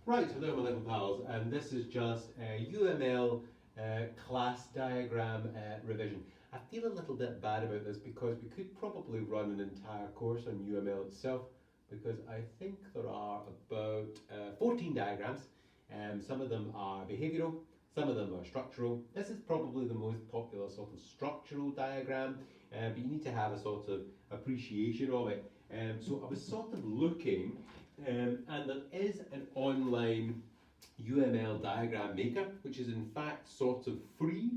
Right, hello my little pals, and this is just a UML class diagram revision. I feel a little bit bad about this because we could probably run an entire course on UML itself, because I think there are about 14 diagrams. Some of them are behavioural, some of them are structural. This is probably the most popular sort of structural diagram, but you need to have a sort of appreciation of it. So I was sort of looking, and there is an online UML diagram maker, which is in fact sort of free,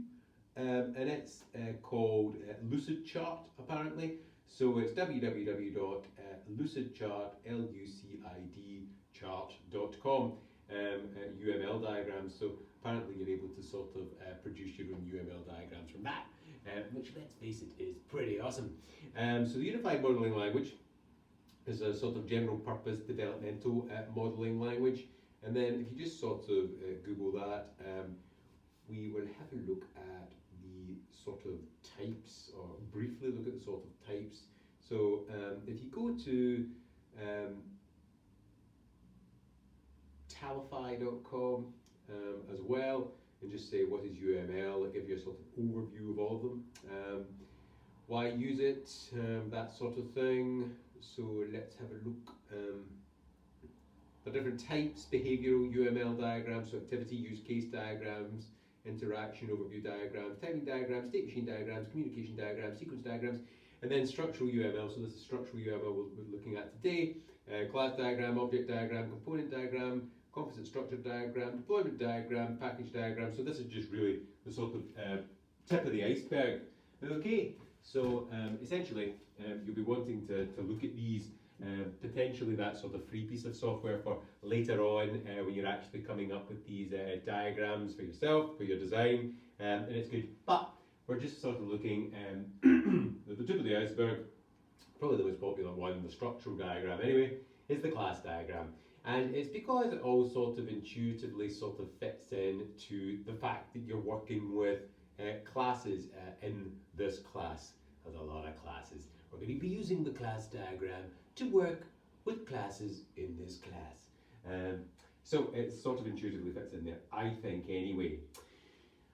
and it's called Lucidchart apparently. So it's www.lucidchart.com, UML diagrams. So apparently you're able to sort of produce your own UML diagrams from that, which, let's face it, is pretty awesome. So the Unified Modeling Language is a sort of general purpose developmental modeling language. And then if you just sort of Google that, we will have a look at the sort of types, or briefly look at the sort of types. So if you go to talify.com as well, and just say what is UML, it'll give you a sort of overview of all of them, why use it, that sort of thing. So let's have a look. The different types: behavioral UML diagrams, so activity use case diagrams, interaction overview diagrams, timing diagrams, state machine diagrams, communication diagrams, sequence diagrams, and then structural UML. So this is structural UML we're looking at today. Class diagram, object diagram, component diagram, composite structure diagram, deployment diagram, package diagram. So this is just really the sort of tip of the iceberg. Okay, so essentially you'll be wanting to look at these, potentially that sort of free piece of software for later on when you're actually coming up with these diagrams for yourself, for your design, and it's good. But we're just sort of looking at the tip of the iceberg. Probably the most popular one, the structural diagram anyway, is the class diagram. And it's because it all sort of intuitively sort of fits in to the fact that you're working with classes in this class. There's a lot of classes. We're going to be using the class diagram to work with classes in this class. So it sort of intuitively fits in there, I think, anyway.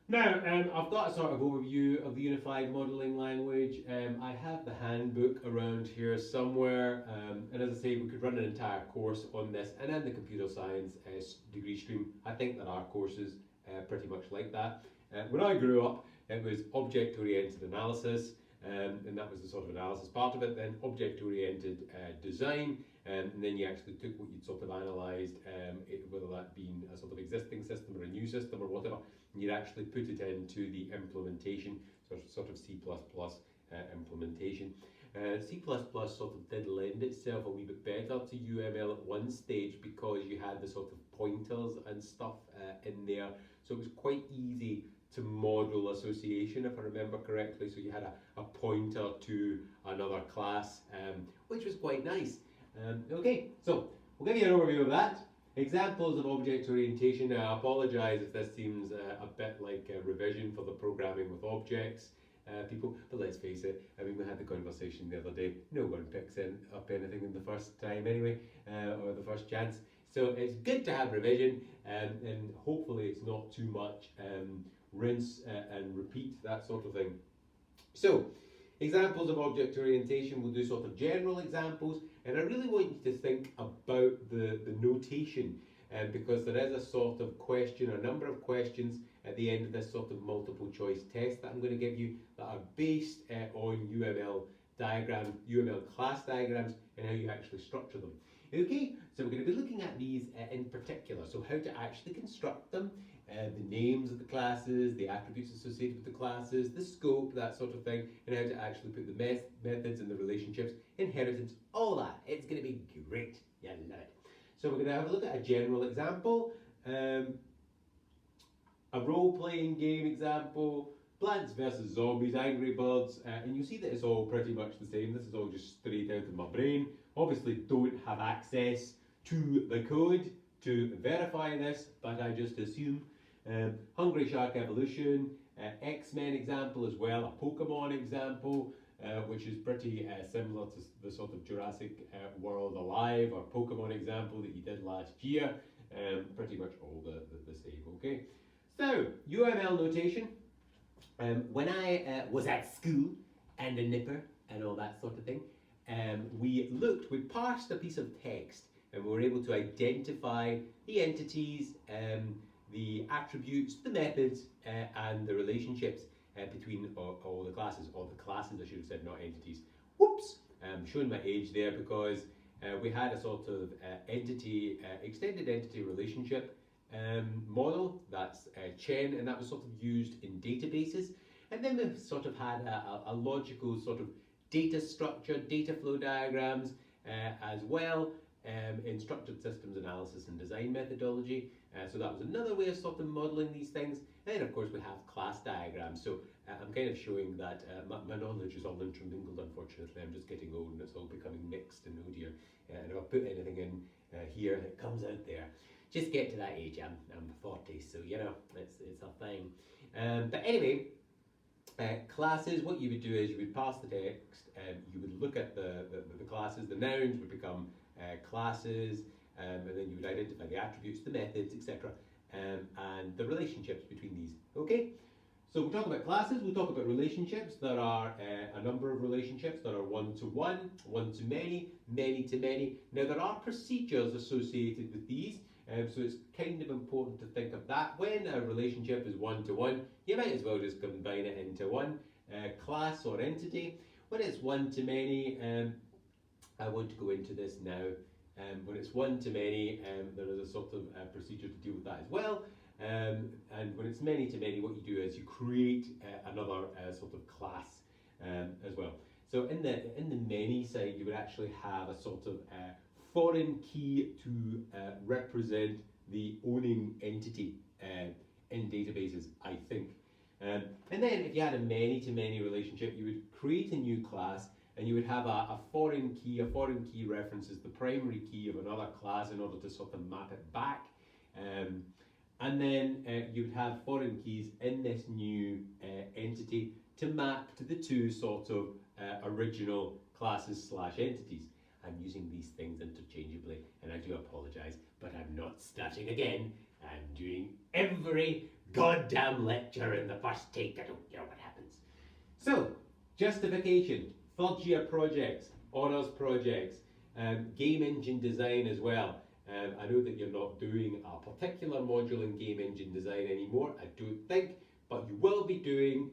Now, I've got a sort of overview of the Unified Modeling Language. I have the handbook around here somewhere, and as I say, we could run an entire course on this, and in the computer science degree stream, I think there are courses pretty much like that. When I grew up, it was object-oriented analysis, and that was the sort of analysis part of it. Then object-oriented design, and then you actually took what you'd sort of analysed, whether that being a sort of existing system or a new system or whatever, and you'd actually put it into the implementation, sort of C++ implementation. C++ sort of did lend itself a wee bit better to UML at one stage because you had the sort of pointers and stuff in there, so it was quite easy to model association, if I remember correctly. So you had a pointer to another class, which was quite nice. Okay, so we'll give you an overview of that. Examples of object orientation. Now, I apologise if this seems a bit like a revision for the programming with objects people, but let's face it, I mean, we had the conversation the other day, no one picks up anything in the first time anyway, or the first chance. So it's good to have revision, and hopefully it's not too much rinse and repeat, that sort of thing. So, examples of object orientation, we'll do sort of general examples, and I really want you to think about the notation, because there is a sort of question, a number of questions at the end of this sort of multiple choice test that I'm going to give you that are based on UML diagram, UML class diagrams, and how you actually structure them. Okay, so we're going to be looking at these in particular, so how to actually construct them, the names of the classes, the attributes associated with the classes, the scope, that sort of thing, and how to actually put the methods and the relationships, inheritance, all that. It's going to be great. Yeah, love it. So we're going to have a look at a general example, a role-playing game example, Plants vs Zombies, Angry Birds, and you see that it's all pretty much the same. This is all just straight out of my brain. Obviously don't have access to the code to verify this, but I just assume. Hungry Shark Evolution, X-Men example as well, a Pokemon example, which is pretty similar to the sort of Jurassic World Alive or Pokemon example that you did last year. pretty much all the same, okay? So, UML notation. When I was at school and a nipper and all that sort of thing, we parsed a piece of text and we were able to identify the entities, the attributes, the methods, and the relationships between all the classes, or the classes I should have said, not entities. Whoops, I'm showing my age there because we had a sort of extended entity relationship model, that's Chen, and that was sort of used in databases. And then we've sort of had a logical sort of data structure, data flow diagrams as well, in structured systems analysis and design methodology. So that was another way of sort of modeling these things. And then of course we have class diagrams. So I'm kind of showing that my knowledge is all intermingled, unfortunately. I'm just getting old and it's all becoming mixed and oh dear. And if I put anything in here, it comes out there. Just get to that age, I'm 40, so you know, it's a thing. But anyway, classes, what you would do is you would pass the text, you would look at the classes, the nouns would become classes, and then you would identify the attributes, the methods, etc., and the relationships between these. Okay, so we'll talk about classes, we'll talk about relationships. There are a number of relationships that are one-to-one, one-to-many, many-to-many. Now there are procedures associated with these. So it's kind of important to think of that. When a relationship is one-to-one, you might as well just combine it into one class or entity. When it's one-to-many, I want to go into this now. When it's one-to-many, there is a sort of procedure to deal with that as well. And when it's many-to-many, what you do is you create another sort of class as well. So in the many side, you would actually have a sort of foreign key to represent the owning entity in databases, I think. And then if you had a many-to-many relationship, you would create a new class and you would have a foreign key. A foreign key references the primary key of another class in order to sort of map it back. And then you would have foreign keys in this new entity to map to the two sort of original classes / entities. I'm using these things interchangeably, and I do apologise, but I'm not starting again. I'm doing every goddamn lecture in the first take. I don't care what happens. So, justification, third year projects, honours projects, game engine design as well. I know that you're not doing a particular module in game engine design anymore, I don't think, but you will be doing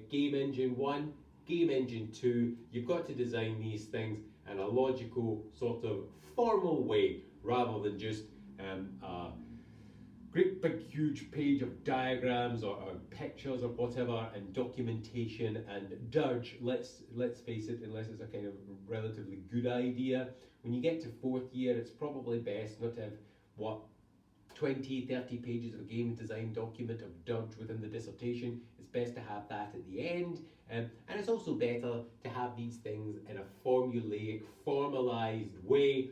game engine 1, game engine 2. You've got to design these things in a logical, sort of formal way, rather than just a great big huge page of diagrams or pictures or whatever and documentation and dirge. Let's face it, unless it's a kind of relatively good idea. When you get to fourth year, it's probably best not to have 20, 30 pages of a game design document of dirge within the dissertation. It's best to have that at the end. And it's also better to have these things in a formulaic, formalised way,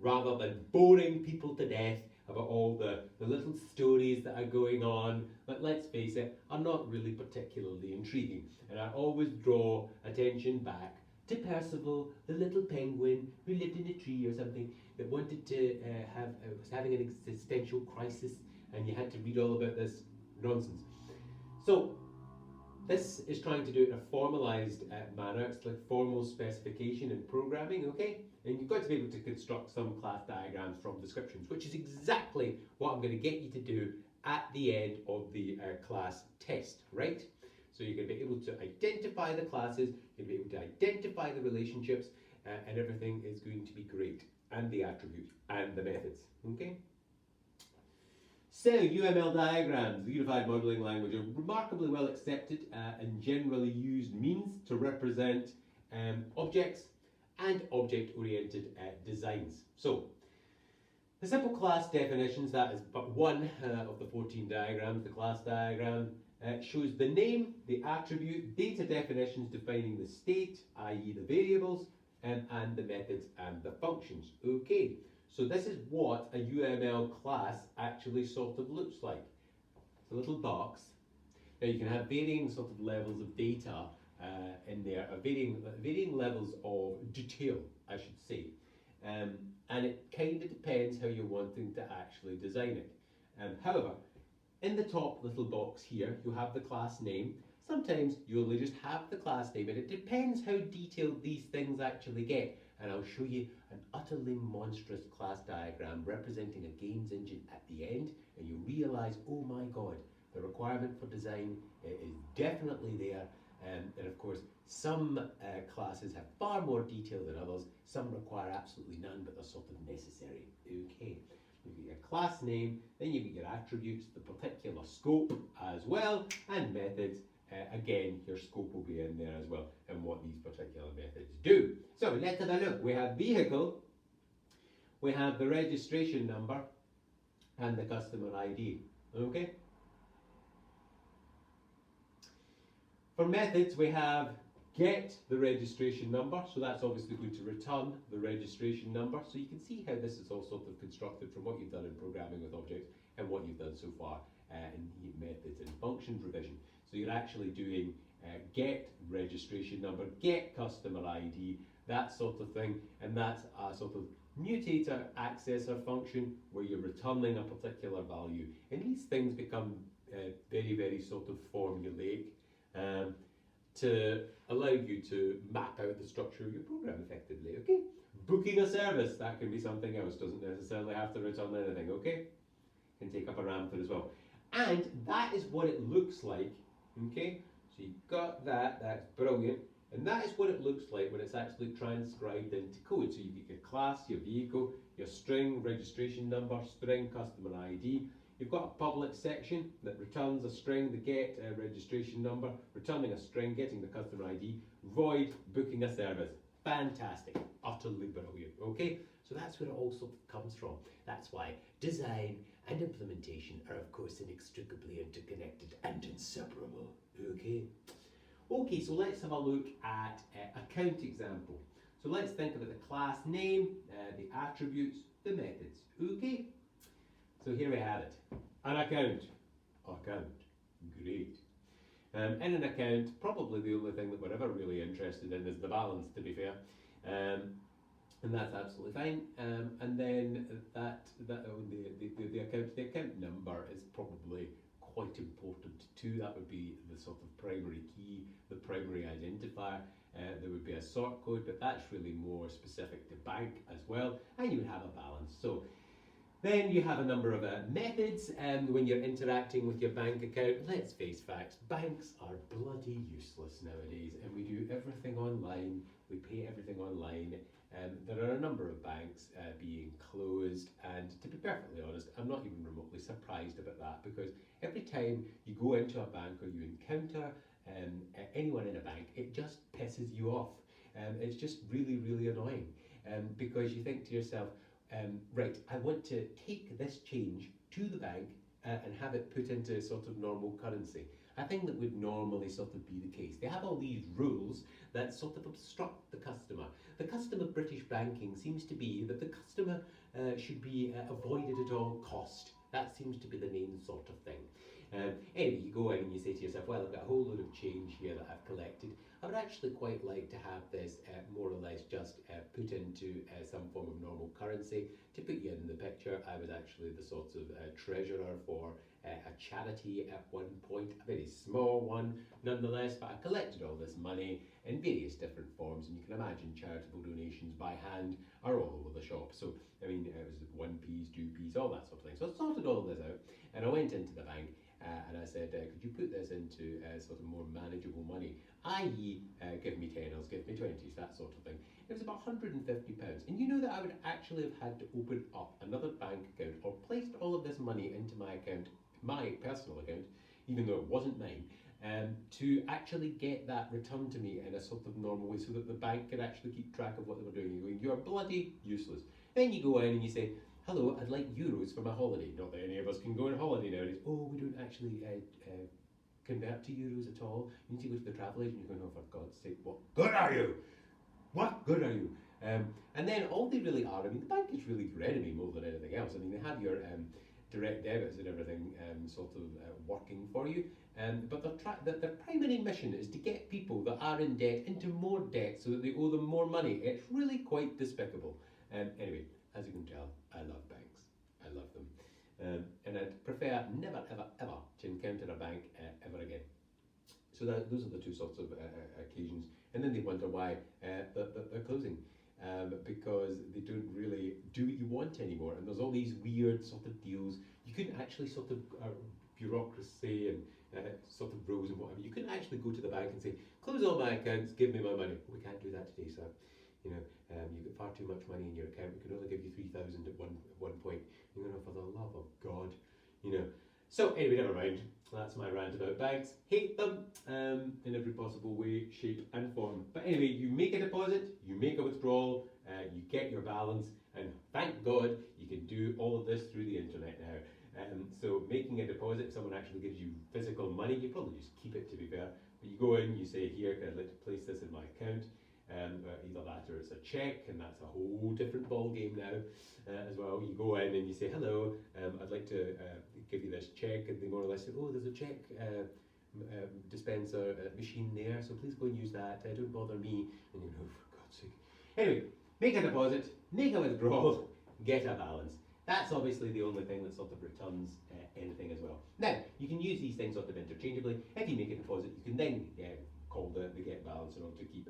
rather than boring people to death about all the little stories that are going on, but let's face it, are not really particularly intriguing. And I always draw attention back to Percival, the little penguin who lived in a tree or something, that wanted to was having an existential crisis, and you had to read all about this nonsense. So this is trying to do it in a formalised manner. It's like formal specification in programming, okay? And you've got to be able to construct some class diagrams from descriptions, which is exactly what I'm going to get you to do at the end of the class test, right? So you're going to be able to identify the classes, you're going to be able to identify the relationships, and everything is going to be great, and the attributes, and the methods, okay? So, UML diagrams, the Unified Modelling Language, are remarkably well accepted and generally used means to represent objects and object-oriented designs. So, the simple class definitions, that is but one of the 14 diagrams. The class diagram shows the name, the attribute, data definitions defining the state, i.e. the variables, and the methods and the functions. Okay. So this is what a UML class actually sort of looks like. It's a little box. Now you can have varying sort of levels of data in there, varying levels of detail, I should say. And and it kind of depends how you're wanting to actually design it. However, in the top little box here, you have the class name. Sometimes you only just have the class name, and it depends how detailed these things actually get. And I'll show you an utterly monstrous class diagram representing a games engine at the end, and you realise, oh my god, the requirement for design is definitely there. And of course, some classes have far more detail than others. Some require absolutely none, but they're sort of necessary. Okay, you've got your class name, then you've got your attributes, the particular scope as well, and methods. Again, your scope will be in there as well, and what these particular methods do. So let's have a look. We have vehicle, we have the registration number, and the customer ID. Okay? For methods, we have get the registration number, so that's obviously going to return the registration number. So you can see how this is all sort of constructed from what you've done in programming with objects and what you've done so far in the methods and functions revision. So you're actually doing get registration number, get customer ID, that sort of thing, and that's a sort of mutator accessor function where you're returning a particular value. And these things become very, very sort of formulaic to allow you to map out the structure of your program effectively, okay? Booking a service, that can be something else, doesn't necessarily have to return anything, okay? Can take up a ramper as well. And that is what it looks like, okay? So you've got that, that's brilliant. And that is what it looks like when it's actually transcribed into code. So you get your class, your vehicle, your string, registration number, string, customer ID. You've got a public section that returns a string, the get registration number, returning a string, getting the customer ID, void, booking a service. Fantastic, utterly brilliant, okay? So that's where it all sort of comes from. That's why design and implementation are of course inextricably interconnected and inseparable, okay? Okay, so let's have a look at account example. So let's think about the class name, the attributes, the methods, okay? So here we have it, an account, great. In an account, probably the only thing that we're ever really interested in is the balance, to be fair, and that's absolutely fine. And then the account number is probably quite important too. That would be the sort of primary key, the primary identifier. There would be a sort code, but that's really more specific to bank as well, and you would have a balance. So then you have a number of methods when you're interacting with your bank account. Let's face facts, banks are bloody useless nowadays, and we do everything online, we pay everything online. There are a number of banks being closed, and to be perfectly honest, I'm not even remotely surprised about that, because every time you go into a bank or you encounter anyone in a bank, it just pisses you off. It's just really, really annoying, because you think to yourself, right, I want to take this change to the bank and have it put into sort of normal currency. A thing that would normally sort of be the case. They have all these rules that sort of obstruct the customer. The custom of British banking seems to be that the customer should be avoided at all cost. That seems to be the main sort of thing. Anyway, you go in and you say to yourself, well, I've got a whole load of change here that I've collected. I would actually quite like to have this more or less just put into some form of normal currency. To put you in the picture, I was actually the sort of treasurer for a charity at one point, a very small one nonetheless, but I collected all this money in various different forms, and you can imagine charitable donations by hand are all over the shop. So, I mean, it was 1p's, 2p's, all that sort of thing. So I sorted all this out, and I went into the bank, and I said, could you put this into sort of more manageable money, i.e. Give me 10s, give me 20s, that sort of thing. It was about £150, and you know that I would actually have had to open up another bank account or placed all of this money into my account, my personal account, even though it wasn't mine, to actually get that returned to me in a sort of normal way so that the bank could actually keep track of what they were doing. You're going, you're bloody useless. Then you go in and you say, hello, I'd like euros for my holiday. Not that any of us can go on holiday nowadays. Oh, we don't actually convert to euros at all. You need to go to the travel agent. You're going, oh, for God's sake, what good are you? What good are you? And then all they really are, I mean, the bank is really your enemy more than anything else. I mean, they have your direct debits and everything sort of working for you. But their primary mission is to get people that are in debt into more debt so that they owe them more money. It's really quite despicable. Anyway, as you can tell, I love banks. I love them. And I'd prefer never, ever, ever to encounter a bank ever again. So those are the two sorts of occasions. And then they wonder why they're closing. Because they don't really do what you want anymore. And there's all these weird sort of deals. You couldn't actually sort of bureaucracy and sort of rules and whatever. You couldn't actually go to the bank and say, close all my accounts, give me my money. We can't do that today, sir. You know, you've got far too much money in your account. We can only give you 3,000 at one point. You know, for the love of God, you know. So anyway, never mind. That's my rant about banks. Hate them in every possible way, shape and form. But anyway, you make a deposit, you make a withdrawal, you get your balance, and thank God you can do all of this through the internet now. So making a deposit, if someone actually gives you physical money, you probably just keep it, to be fair. But you go in, you say, here, I'd like to place this in my account. Either that or it's a check, and that's a whole different ball game now as well. You go in and you say, hello, I'd like to give you this check, and they more or less say, oh, there's a check dispenser machine there, so please go and use that, don't bother me. And you know, for God's sake. Anyway, make a deposit, make a withdrawal, get a balance. That's obviously the only thing that sort of returns anything as well. Now, you can use these things sort of interchangeably. If you make a deposit, you can then call the get balance in order to keep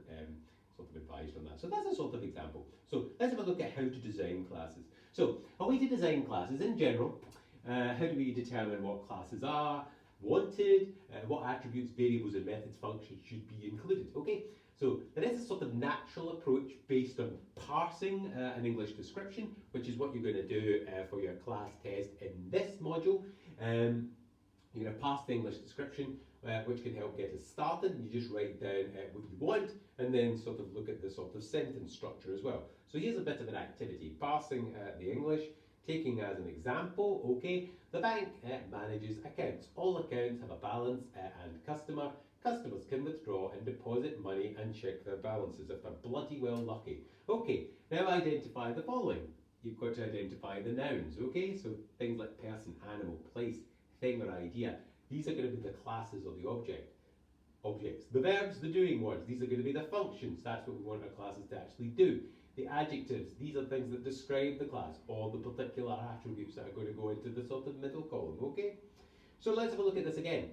sort of advised on that. So that's a sort of example. So let's have a look at how to design classes. So a way to design classes in general, how do we determine what classes are wanted, what attributes, variables and methods, functions should be included, okay? So there is a sort of natural approach based on parsing an English description, which is what you're going to do for your class test in this module. You're going to parse the English description, which can help get us started. You just write down what you want and then sort of look at the sort of sentence structure as well. So here's a bit of an activity, parsing the English, taking as an example, okay, the bank manages accounts. All accounts have a balance and customer. Customers can withdraw and deposit money and check their balances if they're bloody well lucky. Okay, now identify the following. You've got to identify the nouns, okay? So things like person, animal, place, thing or idea. These are going to be the classes or the objects. The verbs, the doing words, these are going to be the functions. That's what we want our classes to actually do. The adjectives, these are things that describe the class or the particular attributes that are going to go into the sort of middle column, okay? So let's have a look at this again.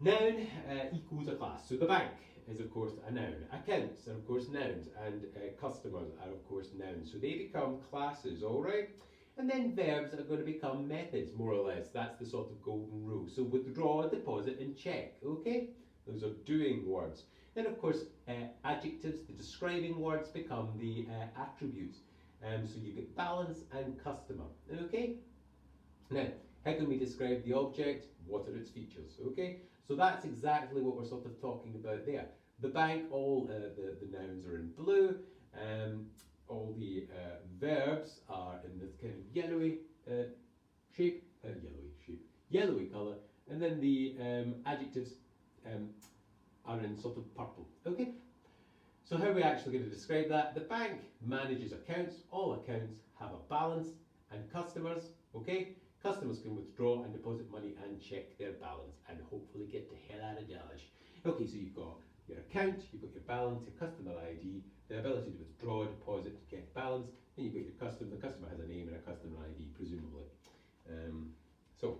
Noun equals a class. So the bank is of course a noun. Accounts are of course nouns, and customers are of course nouns. So they become classes, all right? And then verbs are going to become methods, more or less. That's the sort of golden rule. So withdraw, deposit and check, okay? Those are doing words. Then of course adjectives, the describing words, become the attributes. So you get balance and customer, okay? Now, how can we describe the object? What are its features, okay? So that's exactly what we're sort of talking about there. The bank, all the nouns are in blue. All the verbs are in this kind of yellowy colour, and then the adjectives are in sort of purple. Okay. So how are we actually going to describe that? The bank manages accounts. All accounts have a balance and customers. Okay. Customers can withdraw and deposit money and check their balance and hopefully get the hell out of Dodge. Okay, so you've got your account, you've got your balance, your customer ID, the ability to withdraw, deposit, get balance, then you've got your customer. The customer has a name and a customer ID, presumably. So,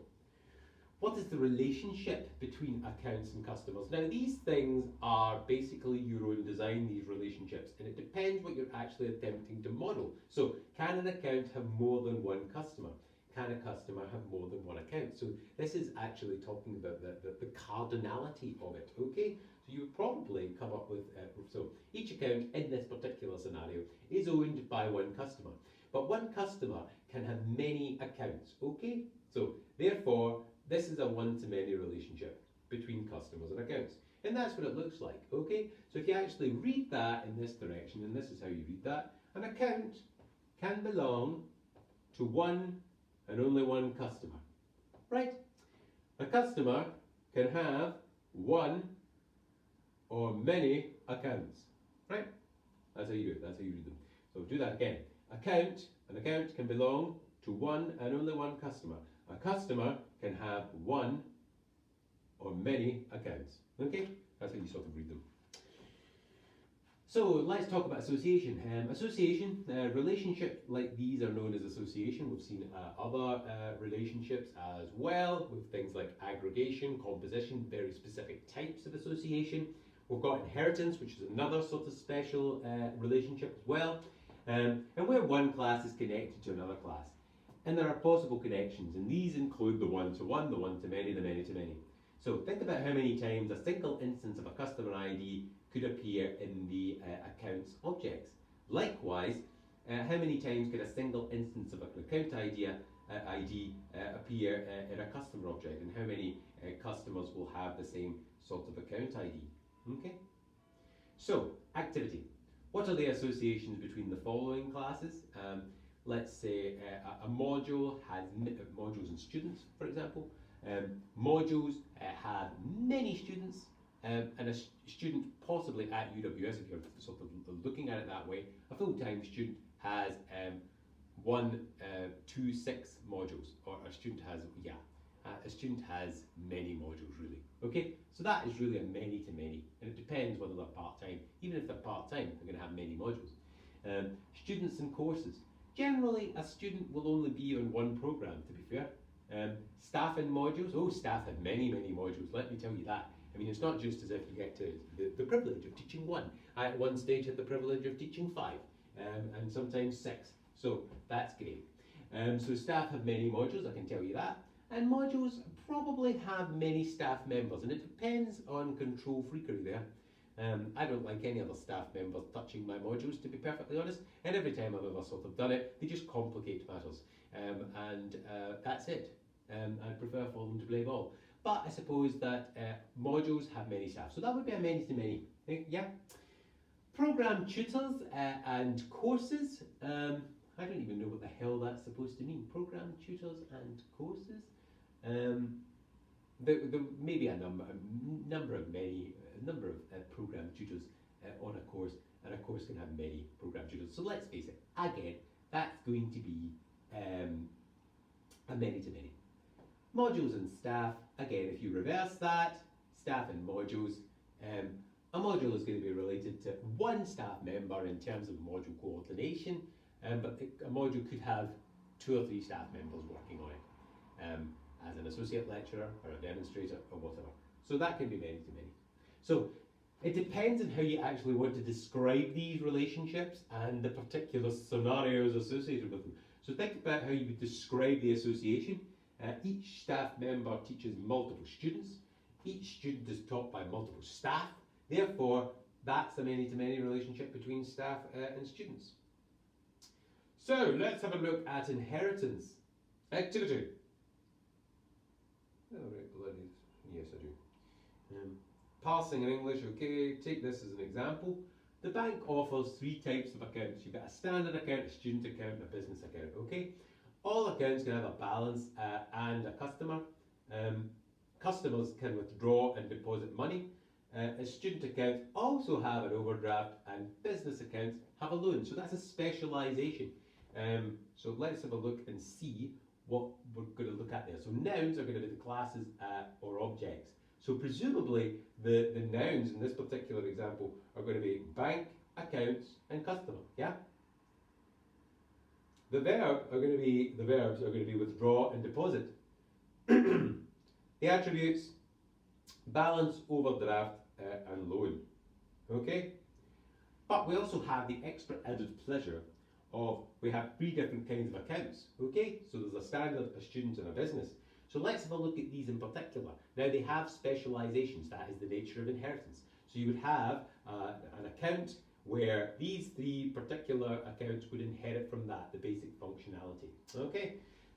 what is the relationship between accounts and customers? Now, these things are basically your own design, these relationships, and it depends what you're actually attempting to model. So, can an account have more than one customer? Can a customer have more than one account? So this is actually talking about the cardinality of it, okay? So you would probably come up with, so each account in this particular scenario is owned by one customer. But one customer can have many accounts, okay? So therefore, this is a one-to-many relationship between customers and accounts. And that's what it looks like, okay? So if you actually read that in this direction, and this is how you read that, an account can belong to one and only one customer, right? A customer can have one or many accounts, right? That's how you do it, that's how you read them. So do that again. An account can belong to one and only one customer. A customer can have one or many accounts, okay? That's how you sort of read them. So let's talk about association. Relationship like these are known as association. We've seen other relationships as well with things like aggregation, composition, very specific types of association. We've got inheritance, which is another sort of special relationship as well, and where one class is connected to another class. And there are possible connections, and these include the one-to-one, the one-to-many, the many-to-many. So think about how many times a single instance of a customer ID could appear in the accounts objects. Likewise, how many times could a single instance of an account ID appear in a customer object, and how many customers will have the same sort of account ID? Okay. So, activity. What are the associations between the following classes? Let's say a module has modules and students, for example. Modules have many students, and a student possibly at UWS, if you're sort of looking at it that way, a full-time student has 1, 2, 6 modules, or a student has, a student has many modules really. Okay, so that is really a many-to-many, and it depends whether they're part-time. Even if they're part-time, they're going to have many modules. Students and courses. Generally, a student will only be on one program, to be fair. Staff and modules, staff have many modules, let me tell you that. I mean, it's not just as if you get to the privilege of teaching one. I at one stage had the privilege of teaching 5, and sometimes 6, so that's great. So staff have many modules, I can tell you that. And modules probably have many staff members, and it depends on control freakery there. I don't like any other staff members touching my modules, to be perfectly honest, and every time I've ever sort of done it, they just complicate matters, and that's it. I prefer for them to play ball. But I suppose that modules have many staff, so that would be a many-to-many. Yeah. Program tutors and courses. I don't even know what the hell that's supposed to mean. Program tutors and courses. There may be a number of program tutors on a course, and a course can have many program tutors. So let's face it, again, that's going to be a many-to-many. Modules and staff, again, if you reverse that, staff and modules, a module is going to be related to one staff member in terms of module coordination, but a module could have 2 or 3 staff members working on it as an associate lecturer or a demonstrator or whatever. So that can be many-to-many. So it depends on how you actually want to describe these relationships and the particular scenarios associated with them. So think about how you would describe the association. Each staff member teaches multiple students. Each student is taught by multiple staff. Therefore, that's a many-to-many relationship between staff and students. So let's have a look at inheritance. Activity. Oh, right, bloody. Yes, I do. Passing in English, okay, take this as an example. The bank offers 3 types of accounts. You've got a standard account, a student account, and a business account, okay? All accounts can have a balance and a customer. Customers can withdraw and deposit money. Student accounts also have an overdraft, and business accounts have a loan. So that's a specialisation. So let's have a look and see what we're going to look at there. So nouns are going to be the classes or objects. So presumably the nouns in this particular example are going to be bank, accounts, and customer. Yeah. The verbs are going to be withdraw and deposit. The attributes: balance, overdraft, and loan. Okay. But we also have the extra added pleasure of we have 3 different kinds of accounts. Okay. So there's a standard, a student, and a business. So let's have a look at these in particular. Now they have specializations. That is the nature of inheritance. So you would have an account where these 3 particular accounts would inherit from that, the basic functionality. Okay,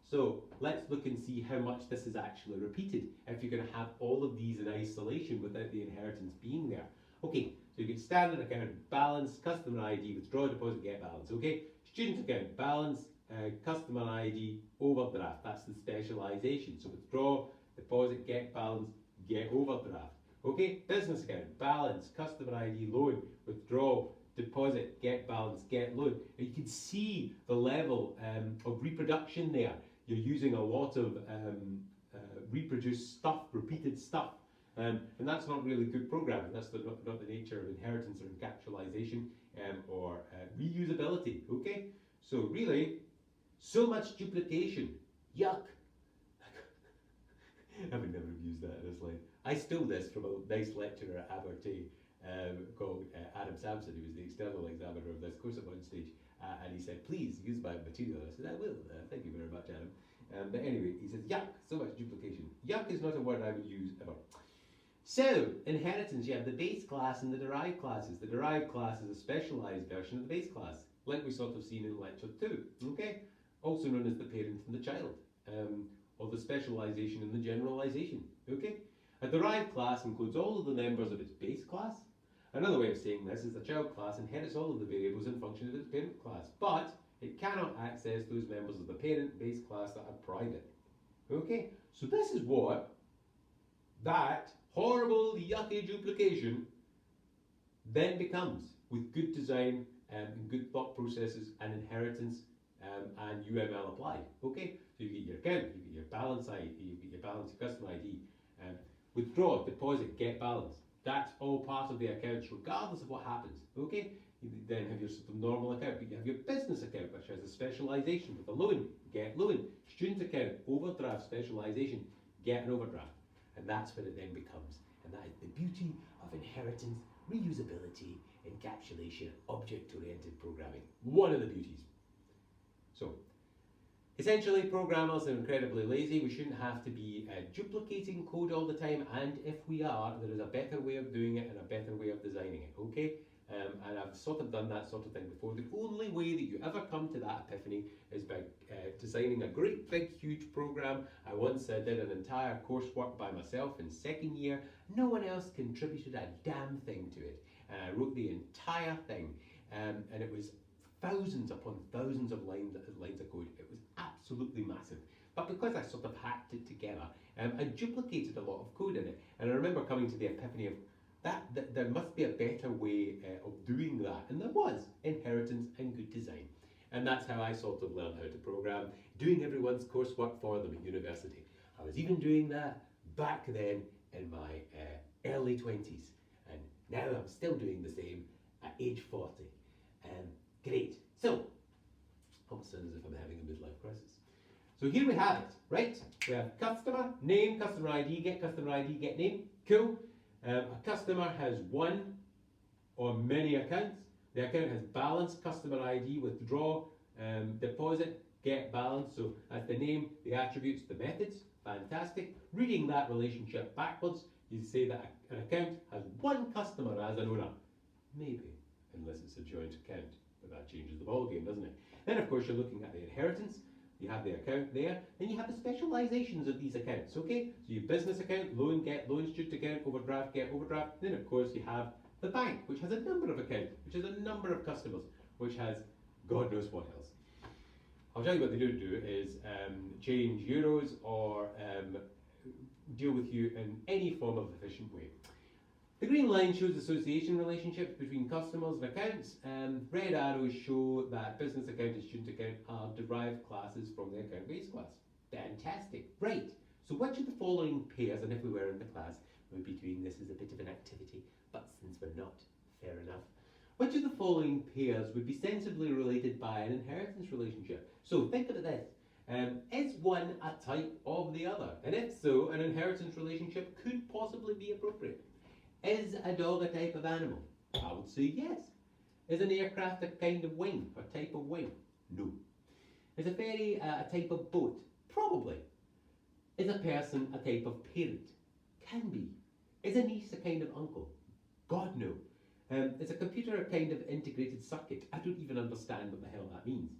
so let's look and see how much this is actually repeated if you're going to have all of these in isolation without the inheritance being there. Okay, so you get standard account, balance, customer ID, withdraw, deposit, get balance. Okay, student account, balance, customer ID, overdraft. That's the specialization. So withdraw, deposit, get balance, get overdraft. Okay, business account, balance, customer ID, loan, withdraw, deposit, get balance, get loan. And you can see the level of reproduction there. You're using a lot of reproduced stuff, repeated stuff. And that's not really good programming. That's not the nature of inheritance or encapsulation or reusability. Okay, so really, so much duplication. Yuck. I would never have used that in a slide. I stole this from a nice lecturer at Abertay called Adam Sampson, who was the external examiner of this course at one stage. And he said, please use my material. I said, I will. Thank you very much, Adam. But anyway, he says, yuck, so much duplication. Yuck is not a word I would use ever. So, inheritance, you have the base class and the derived classes. The derived class is a specialized version of the base class, like we sort of seen in lecture 2, okay? Also known as the parent and the child, or the specialization and the generalization, okay? A derived class includes all of the members of its base class. Another way of saying this is the child class inherits all of the variables and functions of its parent class, but it cannot access those members of the parent base class that are private. Okay, so this is what that horrible, yucky duplication then becomes with good design and good thought processes and inheritance and UML applied. Okay, so you get your account, you get your balance ID, you get your balance, your customer ID, withdraw, deposit, get balance. That's all part of the accounts, regardless of what happens. Okay, you then have your sort of normal account, but you have your business account, which has a specialization with a loan, get loan, student account, overdraft specialization, get an overdraft. And that's what it then becomes. And that is the beauty of inheritance, reusability, encapsulation, object-oriented programming. One of the beauties. So, essentially, programmers are incredibly lazy. We shouldn't have to be duplicating code all the time. And if we are, there is a better way of doing it and a better way of designing it. Okay? And I've sort of done that sort of thing before. The only way that you ever come to that epiphany is by designing a great big huge program. I once did an entire coursework by myself in second year. No one else contributed a damn thing to it. And I wrote the entire thing. And it was thousands upon thousands of lines of code. It was absolutely massive. But because I sort of hacked it together, I duplicated a lot of code in it. And I remember coming to the epiphany of that there must be a better way of doing that. And there was inheritance and good design. And that's how I sort of learned how to program, doing everyone's coursework for them at university. I was even doing that back then in my early 20s. And now I'm still doing the same at age 40. Great. So, almost sounds as if I'm having a midlife crisis. So here we have it, right? We have customer, name, customer ID, get name. Cool. A customer has one or many accounts. The account has balance, customer ID, withdraw, deposit, get balance. So that's the name, the attributes, the methods. Fantastic. Reading that relationship backwards, you say that an account has one customer as an owner. Maybe, unless it's a joint account. But that changes the ballgame, doesn't it? Then, of course, you're looking at the inheritance. You have the account there. Then you have the specializations of these accounts, okay? So your business account, loan, get loan, student account, overdraft, get overdraft. Then, of course, you have the bank, which has a number of accounts, which has a number of customers, which has God knows what else. I'll tell you what they don't do is change euros or deal with you in any form of efficient way. The green line shows association relationships between customers and accounts. Red arrows show that business account and student account are derived classes from the account base class. Fantastic. Right. So which of the following pairs, and if we were in the class, we'd be doing this as a bit of an activity, but since we're not, fair enough. Which of the following pairs would be sensibly related by an inheritance relationship? So think about this. Is one a type of the other? And if so, an inheritance relationship could possibly be appropriate. Is a dog a type of animal? I would say yes. Is an aircraft a kind of wing, or type of wing? No. Is a ferry a type of boat? Probably. Is a person a type of parent? Can be. Is a niece a kind of uncle? God no. Is a computer a kind of integrated circuit? I don't even understand what the hell that means.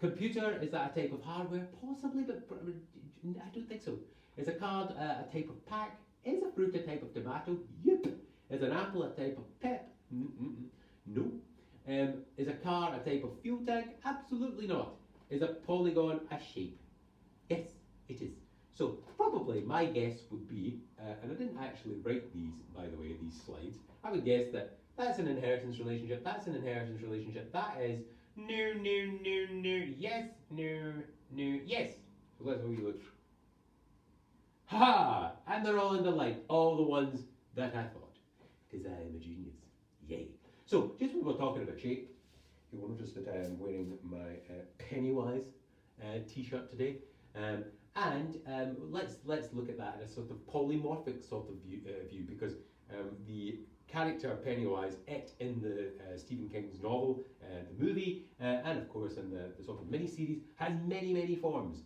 Computer, is that a type of hardware? Possibly, but I don't think so. Is a card a type of pack? Is a fruit a type of tomato? Yep. Is an apple a type of pep? No. Is a car a type of fuel tank? Absolutely not. Is a polygon a shape? Yes, it is. So probably my guess would be, and I didn't actually write these, by the way, these slides. I would guess that that's an inheritance relationship, that's an inheritance relationship, that is no, yes, no, yes. So let's have a look. Ha! And they're all underlined, all the ones that I thought, because I am a genius. Yay. So, just when we're talking about shape, you will notice that I am wearing my Pennywise t-shirt today. Let's look at that in a sort of polymorphic sort of view because the character Pennywise, it in the Stephen King's novel, the movie, and of course in the sort of mini-series, has many forms.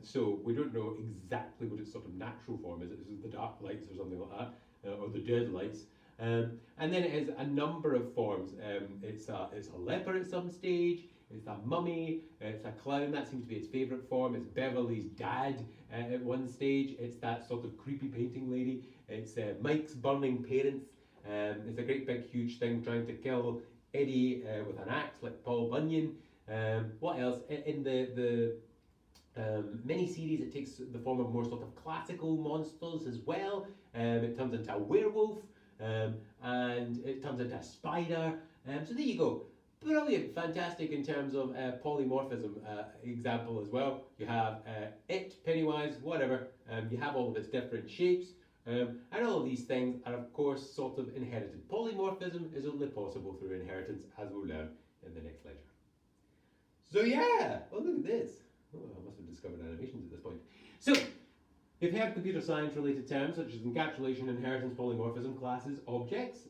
So we don't know exactly what its sort of natural form is. Is it the dark lights or something like that, or the dead lights? And then it has a number of forms. It's a leper at some stage. It's a mummy. It's a clown. That seems to be its favourite form. It's Beverly's dad at one stage. It's that sort of creepy painting lady. It's Mike's burning parents. It's a great big huge thing trying to kill Eddie with an axe like Paul Bunyan. What else? In the mini-series, it takes the form of more sort of classical monsters as well. It turns into a werewolf, and it turns into a spider. So there you go. Brilliant, fantastic in terms of polymorphism example as well. You have it, Pennywise, whatever. You have all of its different shapes. And all of these things are, of course, sort of inherited. Polymorphism is only possible through inheritance, as we'll learn in the next lecture. So yeah, oh look at this. Oh, I must have discovered animations at this point. So, you've heard computer science related terms such as encapsulation, inheritance, polymorphism, classes, objects.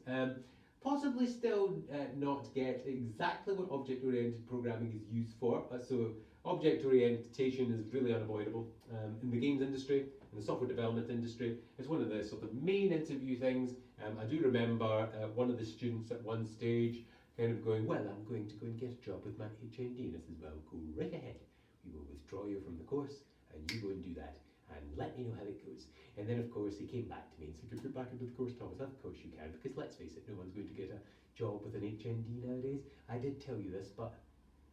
Possibly still not get exactly what object-oriented programming is used for. So object orientation is really unavoidable in the games industry, in the software development industry. It's one of the sort of main interview things. I do remember one of the students at one stage kind of going, well, I'm going to go and get a job with my HND. And I said, well, go right ahead. We will withdraw you from the course and you go and do that. And let me know how it goes. And then, of course, he came back to me and said, "Get back into the course, Thomas." Of course you can, because let's face it, no one's going to get a job with an HND nowadays. I did tell you this, but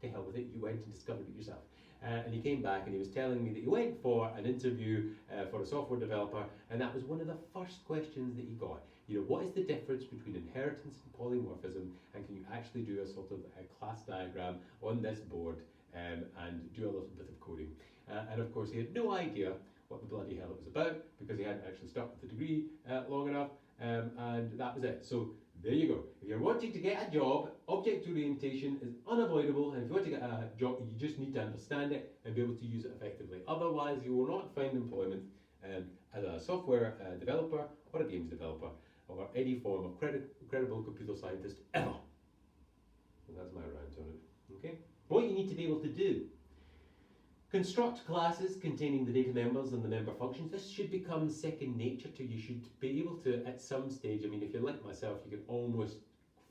to hell with it, you went and discovered it yourself. And he came back and he was telling me that he went for an interview for a software developer, and that was one of the first questions that he got. You know, what is the difference between inheritance and polymorphism, and can you actually do a sort of a class diagram on this board and do a little bit of coding? And of course, he had no idea what the bloody hell it was about because he hadn't actually stuck with the degree long enough, and that was it. So there you go. If you're wanting to get a job, object orientation is unavoidable, and if you want to get a job, you just need to understand it and be able to use it effectively. Otherwise, you will not find employment as a software developer or a games developer or any form of credible computer scientist ever. And that's my rant on it. Okay. What you need to be able to do: construct classes containing the data members and the member functions. This should become second nature to you. You should be able to, at some stage, I mean, if you're like myself, you can almost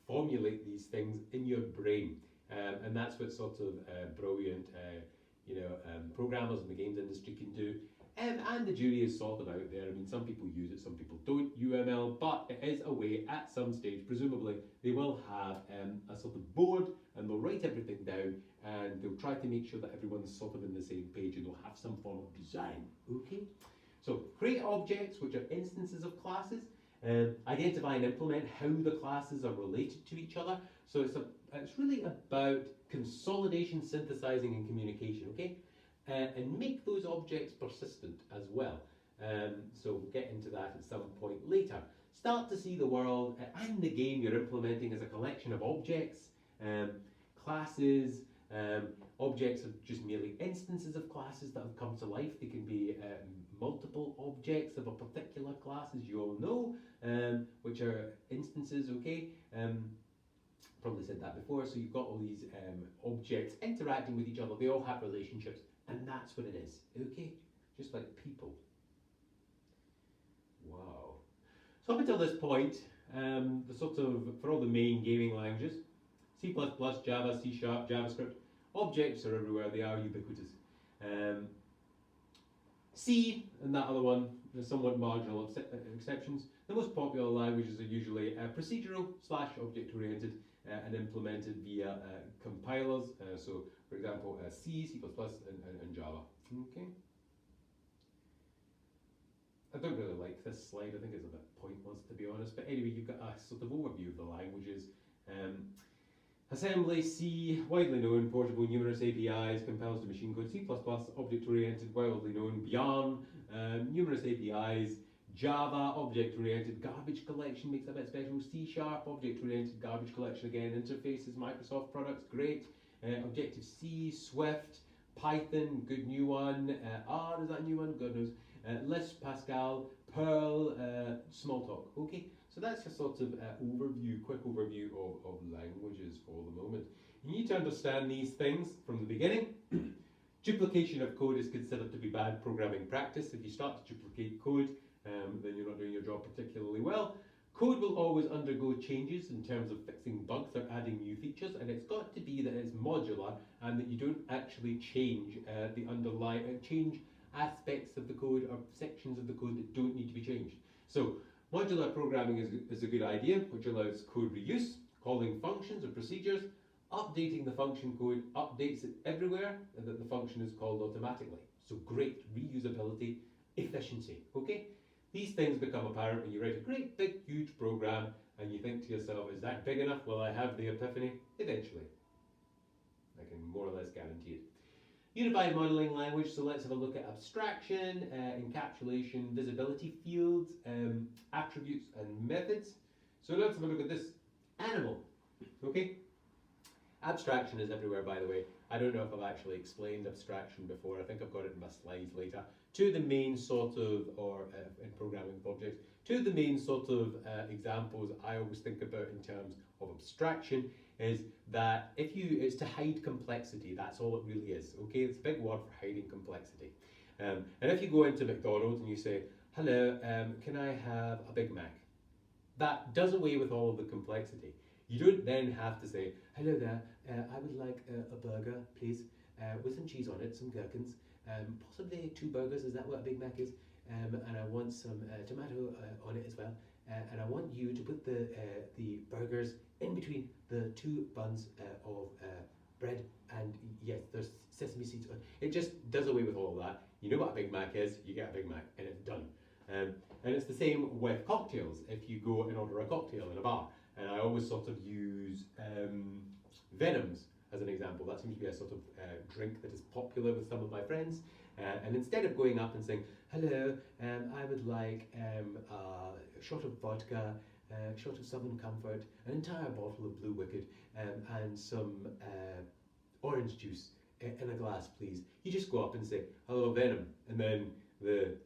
formulate these things in your brain. And that's what sort of brilliant programmers in the games industry can do. And the jury is sort of out there. I mean, some people use it, some people don't, UML, but it is a way at some stage, presumably, they will have a sort of board and they'll write everything down and they'll try to make sure that everyone's sort of in the same page and they'll have some form of design, okay? So, create objects, which are instances of classes, identify and implement how the classes are related to each other. So it's really about consolidation, synthesizing, and communication, okay? And make those objects persistent as well. So we'll get into that at some point later. Start to see the world and the game you're implementing as a collection of objects, classes. Objects are just merely instances of classes that have come to life. They can be multiple objects of a particular class, as you all know, which are instances, okay? Probably said that before. So you've got all these objects interacting with each other. They all have relationships. And that's what it is, okay? Just like people. Wow. So up until this point, the sort of, for all the main gaming languages, C++, Java, C#, JavaScript, objects are everywhere, they are ubiquitous. C and that other one, there's somewhat marginal exceptions. The most popular languages are usually procedural / object-oriented and implemented via compilers. So, for example, C, C++, and Java. Okay. I don't really like this slide. I think it's a bit pointless, to be honest. But anyway, you've got a sort of overview of the languages. Assembly C, widely known, portable, numerous APIs, compiles to machine code. C++, object-oriented, widely known. Yarn, numerous APIs. Java, object-oriented, garbage collection makes it a bit special. C#, object-oriented, garbage collection again. Interfaces, Microsoft products, great. Objective-C, Swift, Python, good new one. R, is that a new one? God knows. Lisp, Pascal, Perl, Smalltalk. Okay, so that's a sort of quick overview of languages for the moment. You need to understand these things from the beginning. Duplication of code is considered to be bad programming practice. If you start to duplicate code, then you're not doing your job particularly well. Code will always undergo changes in terms of fixing bugs or adding new features, and it's got to be that it's modular and that you don't actually change the underlying change aspects of the code or sections of the code that don't need to be changed. So modular programming is a good idea, which allows code reuse, calling functions or procedures, updating the function code, updates it everywhere, and that the function is called automatically. So great reusability, efficiency, okay? These things become apparent when you write a great, big, huge program and you think to yourself, is that big enough? Will I have the epiphany? Eventually. I can more or less guarantee it. Unified modeling language, so let's have a look at abstraction, encapsulation, visibility fields, attributes and methods. So let's have a look at this. Animal, okay? Abstraction is everywhere, by the way. I don't know if I've actually explained abstraction before. I think I've got it in my slides later. To the main sort of, or in programming with objects, to the main sort of examples I always think about in terms of abstraction is that it's to hide complexity. That's all it really is. Okay, it's a big word for hiding complexity. And if you go into McDonald's and you say, "Hello, can I have a Big Mac?" That does away with all of the complexity. You don't then have to say, "Hello there, I would like a burger, please, with some cheese on it, some gherkins, possibly 2 burgers, is that what a Big Mac is? And I want some tomato on it as well. And I want you to put the burgers in between the 2 buns of bread, and yes, there's sesame seeds on it." It just does away with all of that. You know what a Big Mac is, you get a Big Mac, and it's done. And it's the same with cocktails. If you go and order a cocktail in a bar, and I always sort of use Venoms as an example. That seems to be a sort of drink that is popular with some of my friends. And instead of going up and saying, "Hello, I would like a shot of vodka, a shot of Southern Comfort, an entire bottle of Blue Wicked, and some orange juice in a glass, please," you just go up and say, "Hello, Venom," and then the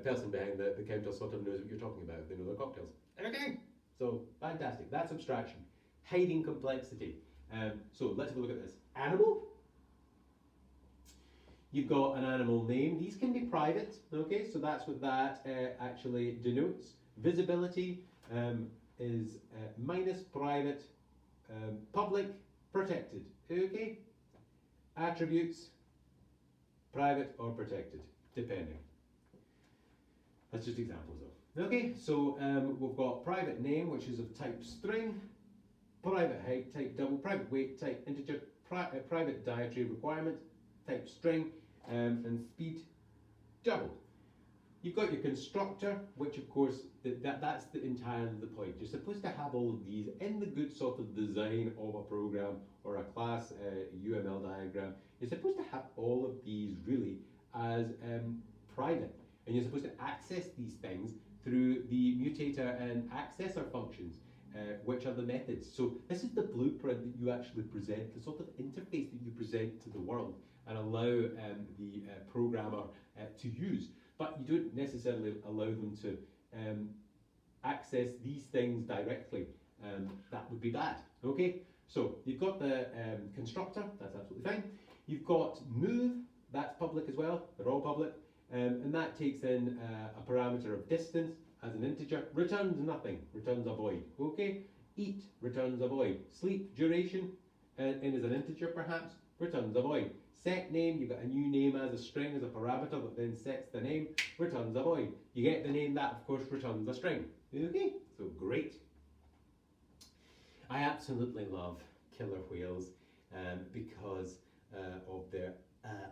person behind the counter sort of knows what you're talking about. They know their cocktails. Okay, so fantastic. That's abstraction. Hiding complexity. So let's have a look at this. Animal. You've got an animal name. These can be private, okay? So that's what that actually denotes. Visibility is minus private, public, protected, okay? Attributes, private or protected, depending. That's just examples though. Okay, so we've got private name, which is of type string, private height, type double, private weight, type integer, private dietary requirement, type string, and speed double. You've got your constructor, which of course, that's entirely the point. You're supposed to have all of these in the good sort of design of a program or a class UML diagram. You're supposed to have all of these really as private. And you're supposed to access these things through the mutator and accessor functions, which are the methods. So this is the blueprint that you actually present, the sort of interface that you present to the world and allow the programmer to use. But you don't necessarily allow them to access these things directly. That would be bad. Okay, so you've got the constructor, that's absolutely fine. You've got move, that's public as well, they're all public. And that takes in a parameter of distance as an integer, returns nothing, returns a void. Okay, eat returns a void. Sleep duration and as an integer perhaps, returns a void. Set name, you've got a new name as a string as a parameter that then sets the name, returns a void. You get the name, that of course returns a string. Okay, so great. I absolutely love killer whales because of their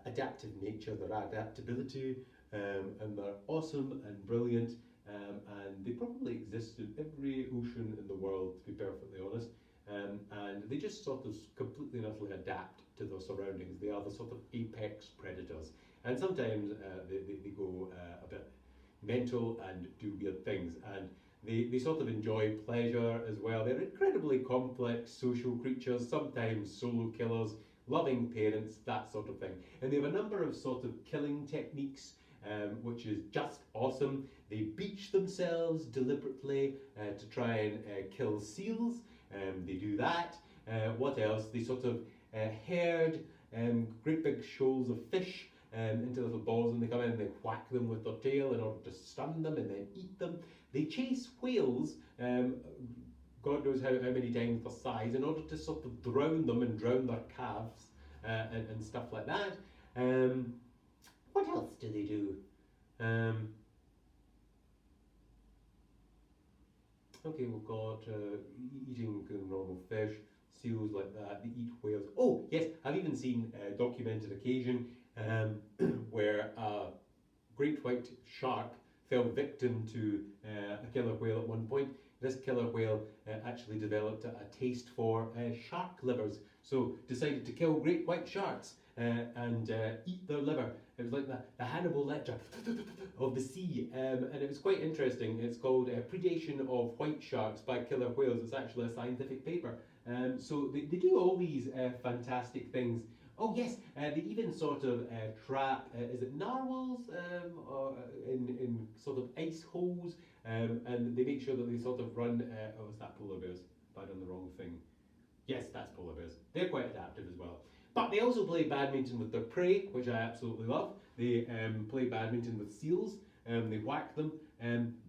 adaptive nature, their adaptability, and they're awesome and brilliant, and they probably exist in every ocean in the world, to be perfectly honest. and they just sort of completely and utterly adapt to their surroundings. They are the sort of apex predators, and sometimes they go a bit mental and do weird things, and they sort of enjoy pleasure as well. They're incredibly complex social creatures, sometimes solo killers, loving parents, that sort of thing. And they have a number of sort of killing techniques, which is just awesome. They beach themselves deliberately to try and kill seals. They do that. What else? They sort of herd great big shoals of fish into little balls, and they come in and they whack them with their tail in order to stun them and then eat them. They chase whales, God knows how many times their size, in order to sort of drown them and drown their calves and stuff like that. What else do they do? Okay, we've got eating normal fish, seals like that, they eat whales. Oh, yes, I've even seen a documented occasion where a great white shark fell victim to a killer whale at one point. This killer whale actually developed a taste for shark livers, so decided to kill great white sharks and eat their liver. It was like the Hannibal Lecter of the sea, and it was quite interesting. It's called Predation of White Sharks by Killer Whales. It's actually a scientific paper. So they do all these fantastic things. Oh yes, they even sort of trap, is it narwhals or in sort of ice holes, and they make sure that they sort of run, oh, is that polar bears? Have I done the wrong thing? Yes, that's polar bears. They're quite adaptive as well. But they also play badminton with their prey, which I absolutely love. They play badminton with seals, they whack them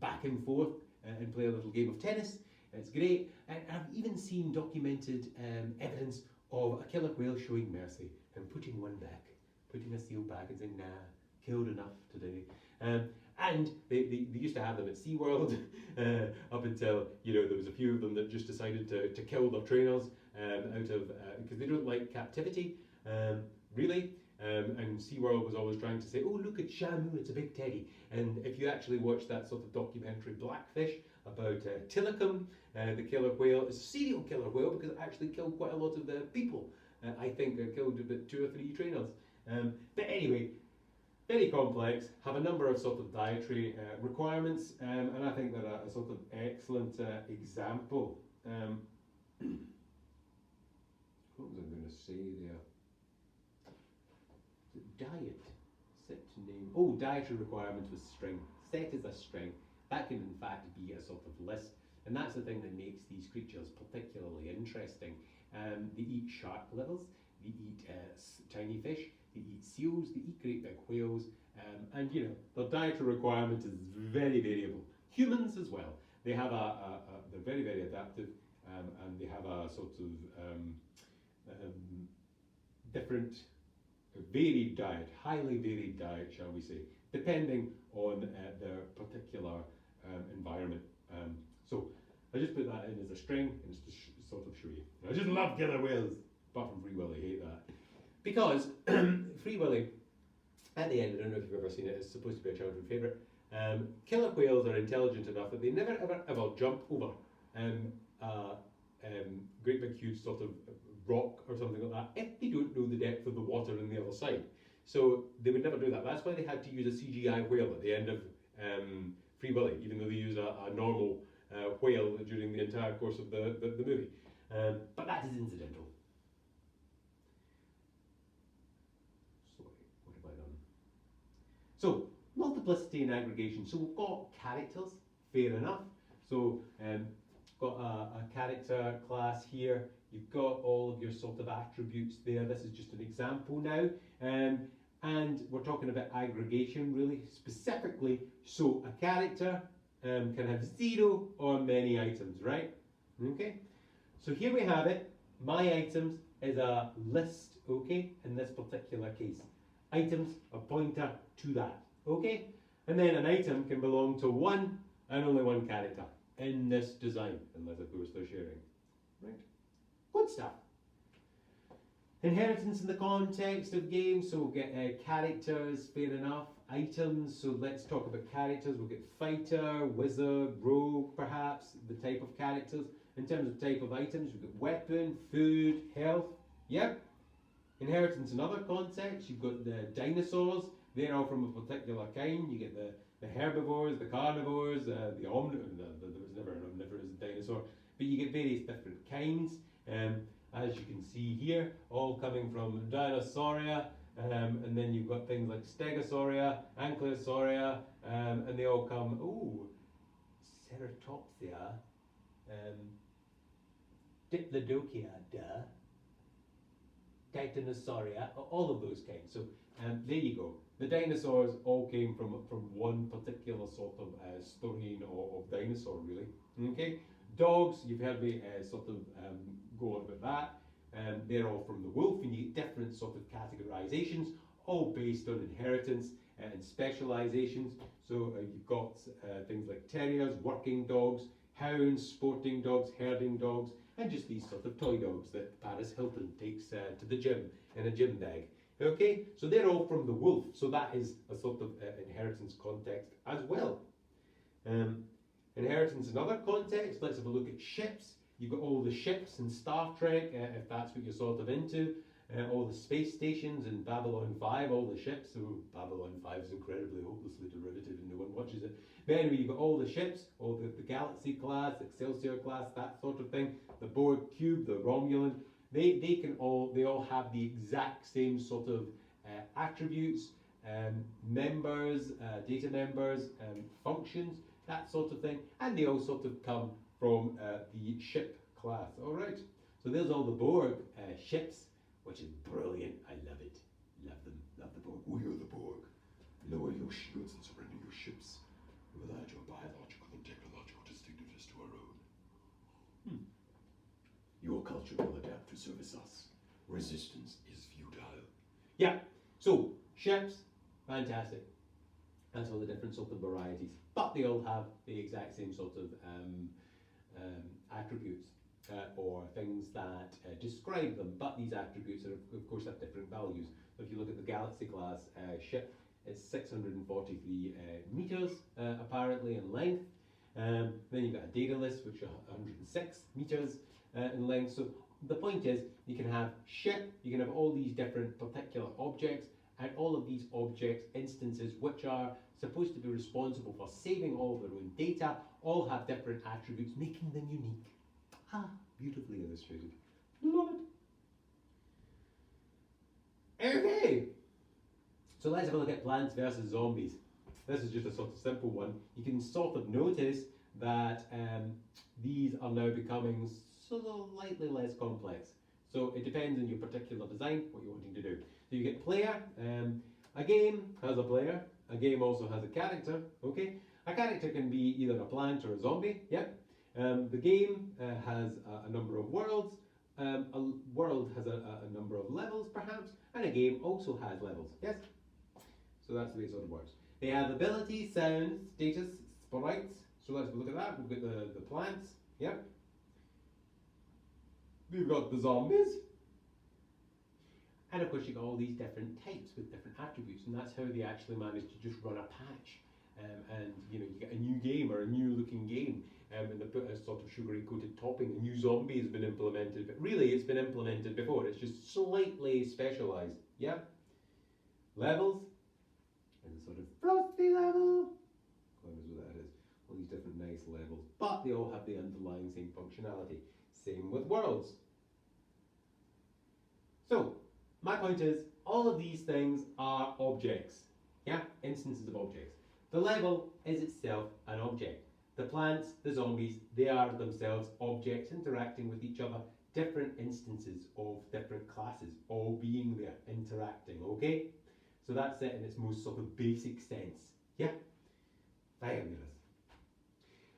back and forth and play a little game of tennis. It's great. And I've even seen documented evidence of a killer whale showing mercy and putting one back, putting a seal back and saying, nah, killed enough today. And they used to have them at SeaWorld up until, there was a few of them that just decided to kill their trainers out of, because they don't like captivity, really. And SeaWorld was always trying to say, oh, look at Shamu, it's a big teddy. And if you actually watch that sort of documentary Blackfish about Tilikum, the killer whale, it's a serial killer whale because it actually killed quite a lot of the people. I think it killed about 2 or 3 trainers. But anyway, very complex, have a number of sort of dietary requirements, and I think they're a sort of excellent example. What was I going to say there? Diet, set name. Oh, dietary requirements was string. Set is a string. That can in fact be a sort of list, and that's the thing that makes these creatures particularly interesting. They eat shark livers, they eat tiny fish, they eat seals, they eat great big whales, and their dietary requirement is very variable. Humans as well. They have they're very, very adaptive, and they have a sort of different, varied diet, highly varied diet, shall we say, depending on their particular environment. So I just put that in as a string, and it's to sort of show you. I just love killer whales, apart from Free Willy, hate that. Because Free Willy, at the end, I don't know if you've ever seen it, it's supposed to be a childhood favourite. Killer whales are intelligent enough that they never ever jump over great big huge sort of rock or something like that if they don't know the depth of the water on the other side. So they would never do that. That's why they had to use a CGI whale at the end of Free Willy, even though they use a normal whale during the entire course of the movie. But that is incidental. Sorry, what have I done? So, multiplicity and aggregation. So we've got characters, fair enough. So, got a character class here. You've got all of your sort of attributes there. This is just an example now. And we're talking about aggregation really specifically. So a character can have 0 or many items, right? Okay. So here we have it. My items is a list, okay, in this particular case. Items, a pointer to that, okay? And then an item can belong to one and only one character in this design, unless of course they're sharing, right? Good stuff. Inheritance in the context of games, so we'll get characters, fair enough. Items, so let's talk about characters. We'll get fighter, wizard, rogue, perhaps, the type of characters. In terms of type of items, we've got weapon, food, health. Yep. Inheritance in other contexts, you've got the dinosaurs. They're all from a particular kind. You get the herbivores, the carnivores, the omnivores. There was never an omnivorous dinosaur, but you get various different kinds. As you can see here, all coming from Dinosauria, and then you've got things like Stegosauria, Ankylosaurida, and they all come. Ooh, Ceratopsia, Diplodocus, Titanosauria, all of those kinds. So there you go. The dinosaurs all came from one particular sort of strain of dinosaur, really. Okay, dogs. You've heard me sort of go on about that. They're all from the wolf, and you get different sort of categorizations, all based on inheritance and specializations. So you've got things like terriers, working dogs, hounds, sporting dogs, herding dogs, and just these sort of toy dogs that Paris Hilton takes to the gym in a gym bag. Okay, so they're all from the wolf, so that is a sort of inheritance context as well. Inheritance in other contexts, let's have a look at ships. You've got all the ships in Star Trek, if that's what you're sort of into. All the space stations in Babylon 5, all the ships. Oh, Babylon 5 is incredibly hopelessly derivative and no one watches it. But anyway, you've got all the ships, all the Galaxy class, Excelsior class, that sort of thing. The Borg cube, the Romulan. They all have the exact same sort of attributes, members, data members, functions, that sort of thing. And they all sort of come from the ship class. All right. So there's all the Borg ships, which is brilliant. I love it. Love them. Love the Borg. We are the Borg. Lower your shields and surrender your ships. We'll add your biological and technological distinctiveness to our own. Your culture will adapt to service us. Resistance is futile. Yeah. So ships, fantastic. That's all the different sort of varieties, but they all have the exact same sort of attributes. Or things that describe them, but these attributes are, of course, have different values. So if you look at the Galaxy class ship, it's 643 meters apparently in length. Then you've got a Daedalus, which are 106 meters in length. So the point is, you can have ship, you can have all these different particular objects, and all of these objects, instances, which are supposed to be responsible for saving all of their own data, all have different attributes, making them unique. Ah, beautifully illustrated. Love it. Okay. So let's have a look at Plants versus Zombies. This is just a sort of simple one. You can sort of notice that these are now becoming slightly less complex. So it depends on your particular design, what you're wanting to do. So you get player. A game has a player. A game also has a character. Okay. A character can be either a plant or a zombie. Yep. The game has a number of worlds, a world has a number of levels perhaps, and a game also has levels, yes? So that's the way it sort of works. They have abilities, sounds, status, sprites, so let's look at that. We've got the plants, yep. We've got the zombies, and of course you've got all these different types with different attributes, and that's how they actually managed to just run a patch. And you get a new game or a new looking game, and they put a sort of sugary coated topping. A new zombie has been implemented, but really it's been implemented before. It's just slightly specialised. Yeah. Levels, and the sort of frosty level. God knows what that is. All these different nice levels, but they all have the underlying same functionality. Same with worlds. So my point is, all of these things are objects. Yeah, instances of objects. The level is itself an object. The plants, the zombies, they are themselves objects interacting with each other, different instances of different classes, all being there, interacting, okay? So that's it in its most sort of basic sense. Yeah? Fabulous.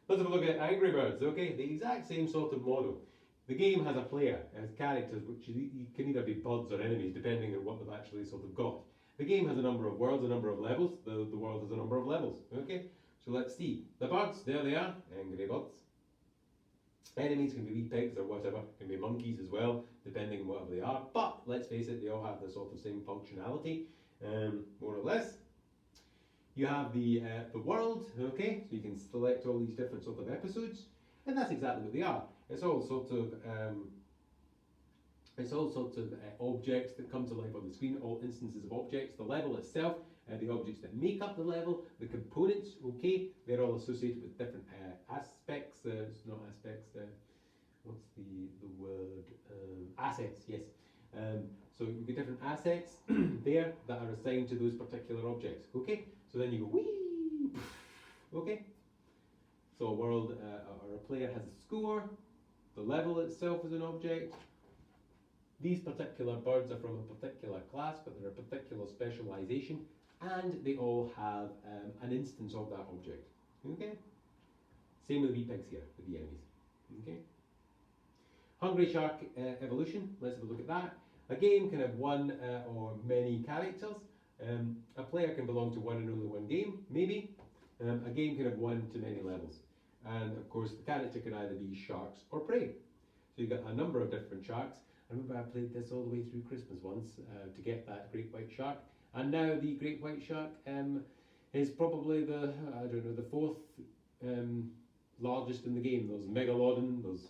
Let's have a look at Angry Birds, okay? The exact same sort of model. The game has a player, it has characters, which can either be buds or enemies, depending on what they've actually sort of got. The game has a number of worlds, a number of levels. The world has a number of levels. Okay, so let's see. The birds, there they are, angry birds. Enemies can be wee pigs or whatever, can be monkeys as well, depending on whatever they are. But let's face it, they all have the sort of same functionality, more or less. You have the world, okay, so you can select all these different sort of episodes, and that's exactly what they are. It's all sorts of objects that come to life on the screen, all instances of objects, the level itself, the objects that make up the level, the components, okay, they're all associated with different aspects, it's not aspects, what's the word, assets, yes. So you get different assets there that are assigned to those particular objects, okay? So then you go, whee, okay? So a world, or a player has a score, the level itself is an object. These particular birds are from a particular class, but they're a particular specialization, and they all have an instance of that object. Okay? Same with the wee pigs here, with the enemies. Okay? Hungry Shark Evolution, let's have a look at that. A game can have one or many characters. A player can belong to one and only one game, maybe. A game can have one to many levels. And of course, the character can either be sharks or prey. So you've got a number of different sharks. I remember I played this all the way through Christmas once to get that great white shark. And now the great white shark is probably the, I don't know, the fourth largest in the game. There's Megalodon, there's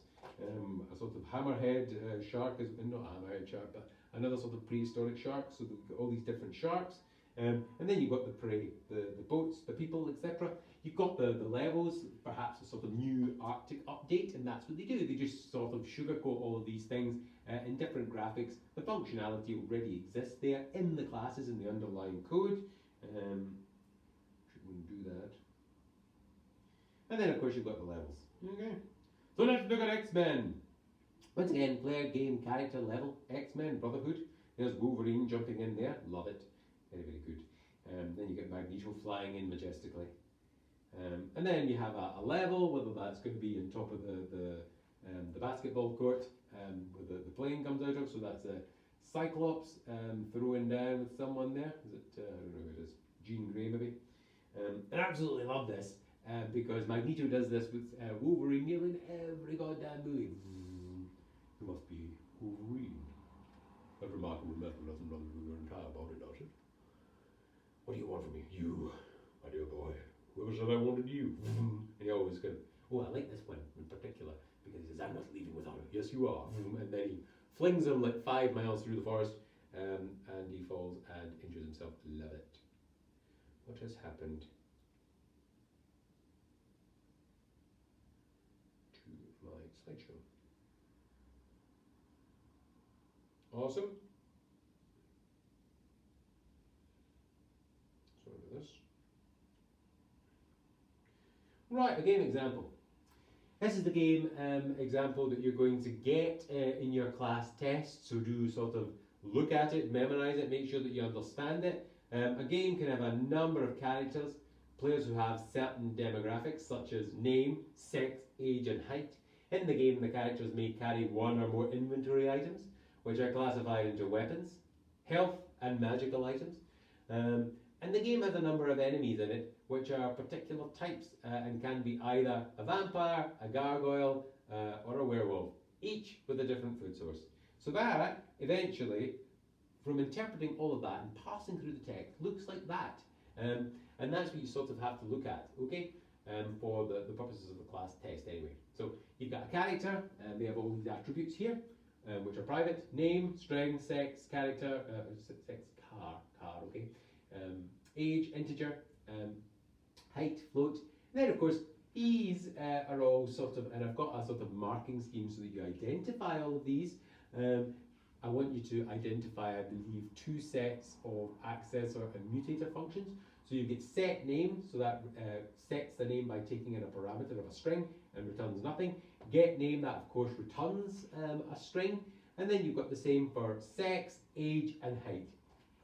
a sort of hammerhead shark, not a hammerhead shark, but another sort of prehistoric shark. So they've got all these different sharks. And then you've got the prey, the boats, the people, etc. You've got the levels, perhaps a sort of new Arctic update, and that's what they do. They just sort of sugarcoat all of these things in different graphics. The functionality already exists there in the classes, in the underlying code. Shouldn't do that. And then of course you've got the levels. Okay. So let's look at X-Men. Once again, player, game, character, level, X-Men, Brotherhood. There's Wolverine jumping in there, love it. Very, very good. Then you get Magneto flying in majestically. And then you have a level, whether that's going to be on top of the basketball court where the plane comes out of. So that's a Cyclops throwing down with someone there. Is it, I don't know who it is, Jean Grey maybe. I absolutely love this because Magneto does this with Wolverine nearly in every goddamn movie. You must be Wolverine. A remarkable method doesn't run through your entire body, does it? What do you want from me? You, my dear boy. Whoever said I wanted you? And he always goes, oh, I like this one in particular because he says, I'm not leaving without him. Yes, you are. And then he flings him like 5 miles through the forest and he falls and injures himself. Love it. What has happened to my slideshow? Awesome. Sorry about this. Right, a game example. This is the game example that you're going to get in your class test. So do sort of look at it, memorize it, make sure that you understand it. A game can have a number of characters, players who have certain demographics such as name, sex, age and height. In the game, the characters may carry one or more inventory items, which are classified into weapons, health and magical items. And the game has a number of enemies in it, which are particular types and can be either a vampire, a gargoyle, or a werewolf, each with a different food source. So that, eventually, from interpreting all of that and passing through the text, looks like that. And that's what you sort of have to look at, okay, for the purposes of the class test anyway. So you've got a character, and they have all these attributes here, which are private: name, strength, sex, character, sex, car, okay, age, integer, height, float. And then of course these are all sort of, and I've got a sort of marking scheme so that you identify all of these. I want you to identify, I believe, 2 sets of accessor and mutator functions. So you get set name, so that sets the name by taking in a parameter of a string and returns nothing. Get name, that of course returns a string. And then you've got the same for sex, age and height.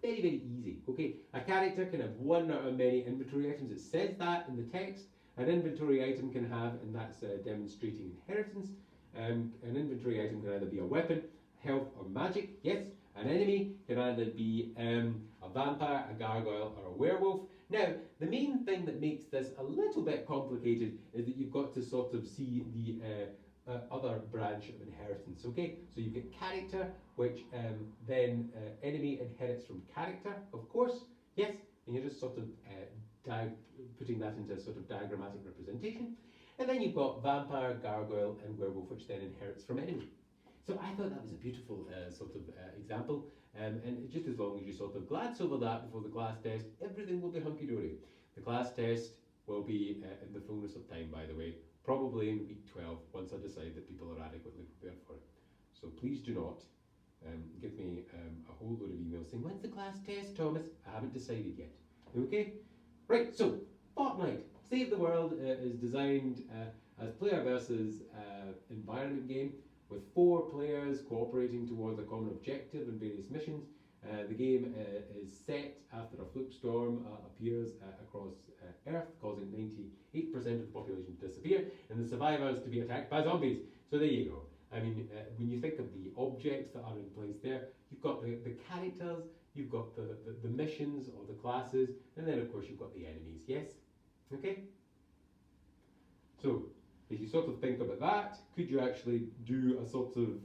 Very, very easy. Okay, a character can have one or many inventory items. It says that in the text. An inventory item can have, and that's demonstrating inheritance. An inventory item can either be a weapon, health or magic, yes. An enemy can either be a vampire, a gargoyle or a werewolf. Now, the main thing that makes this a little bit complicated is that you've got to sort of see the other branch of inheritance, okay? So you get character, which then enemy inherits from character, of course, yes, and you're just sort of putting that into a sort of diagrammatic representation. And then you've got vampire, gargoyle, and werewolf, which then inherits from enemy. So I thought that was a beautiful example. And just as long as you sort of glance over that before the class test, everything will be hunky-dory. The class test will be in the fullness of time, by the way, probably in week 12, once I decide that people are adequately prepared for it. So please do not give me a whole load of emails saying, when's the class test, Thomas? I haven't decided yet. Okay? Right, so Fortnite, Save the World is designed as player versus environment game with 4 players cooperating towards a common objective and various missions. The game is set after a fluke storm appears across Earth, causing 98% of the population to disappear, and the survivors to be attacked by zombies. So there you go. I mean, when you think of the objects that are in place there, you've got the characters, you've got the missions or the classes, and then of course you've got the enemies, yes? Okay? So, if you sort of think about that, could you actually do a sort of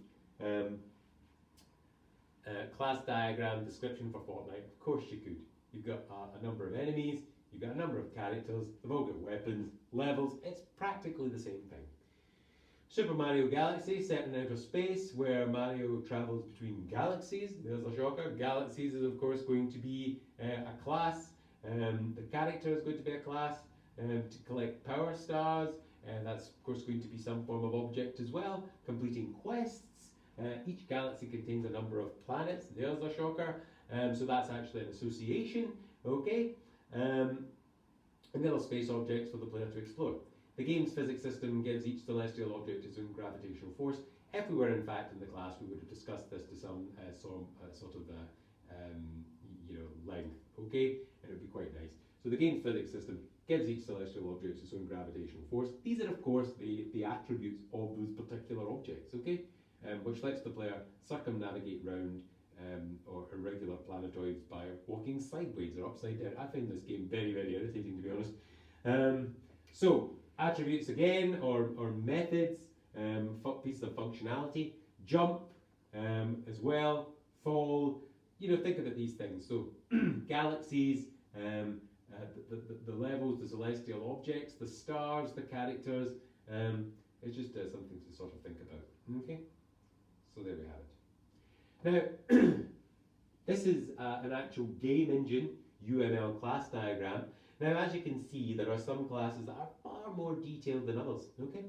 class diagram description for Fortnite? Of course you could. You've got a number of enemies, you've got a number of characters, they've all got weapons, levels, it's practically the same thing. Super Mario Galaxy, set in outer space, where Mario travels between galaxies. There's a shocker. Galaxies is of course going to be a class. The character is going to be a class. To collect power stars, that's of course going to be some form of object as well. Completing quests. Each galaxy contains a number of planets. There's a shocker. So that's actually an association. Okay. And there are space objects for the player to explore. The game's physics system gives each celestial object its own gravitational force. If we were in fact in the class, we would have discussed this to some sort of length, okay? And it would be quite nice. So the game's physics system gives each celestial object its own gravitational force. These are of course the attributes of those particular objects, okay? Which lets the player circumnavigate round or irregular planetoids by walking sideways or upside down. I find this game very, very irritating, to be honest. So attributes again, or methods, pieces of functionality, jump as well, fall, think about these things. So galaxies, the levels, the celestial objects, the stars, the characters, it's just something to sort of think about, okay? So there we have it. Now, this is an actual game engine UML class diagram. Now, as you can see, there are some classes that are far more detailed than others, okay?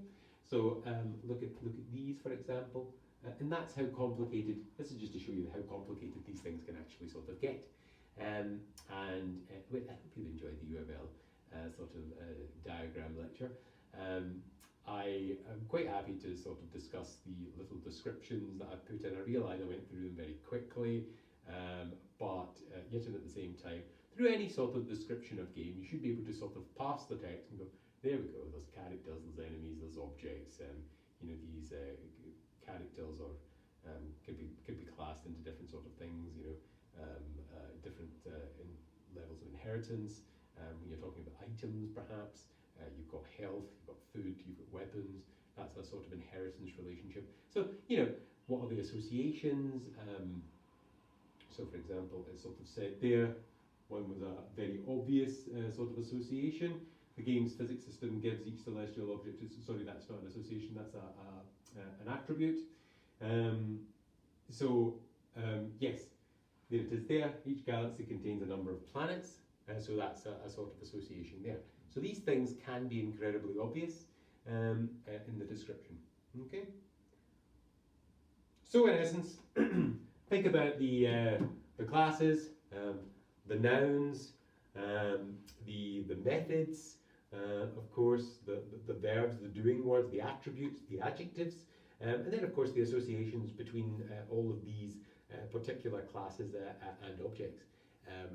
So look at these, for example, and that's how complicated, this is just to show you how complicated these things can actually sort of get. Wait, I hope you enjoyed the UML diagram lecture. I am quite happy to sort of discuss the little descriptions that I put in. I realise I went through them very quickly, but yet and at the same time, through any sort of description of game, you should be able to sort of pass the text and go, there we go, there's characters, there's enemies, there's objects, these characters or could be classed into different sort of things, different levels of inheritance. When you're talking about items, perhaps, you've got health, you've got food, you've got weapons. That's a sort of inheritance relationship. So, what are the associations? So, for example, it's sort of said there, one was a very obvious sort of association. The game's physics system gives each celestial object, sorry, that's not an association, that's an attribute. Yes, there it is there. Each galaxy contains a number of planets, so that's a sort of association there. So these things can be incredibly obvious in the description. Okay. So in essence, think about the classes, the nouns, the methods, of course, the verbs, the doing words, the attributes, the adjectives, and then of course the associations between all of these particular classes and objects.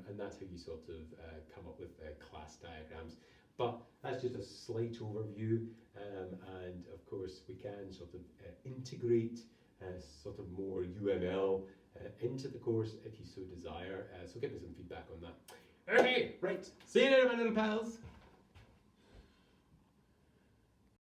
And that's how you sort of come up with class diagrams. But that's just a slight overview, and of course we can sort of integrate sort of more UML into the course if you so desire. So give me some feedback on that. Okay, right. See you later, my little pals.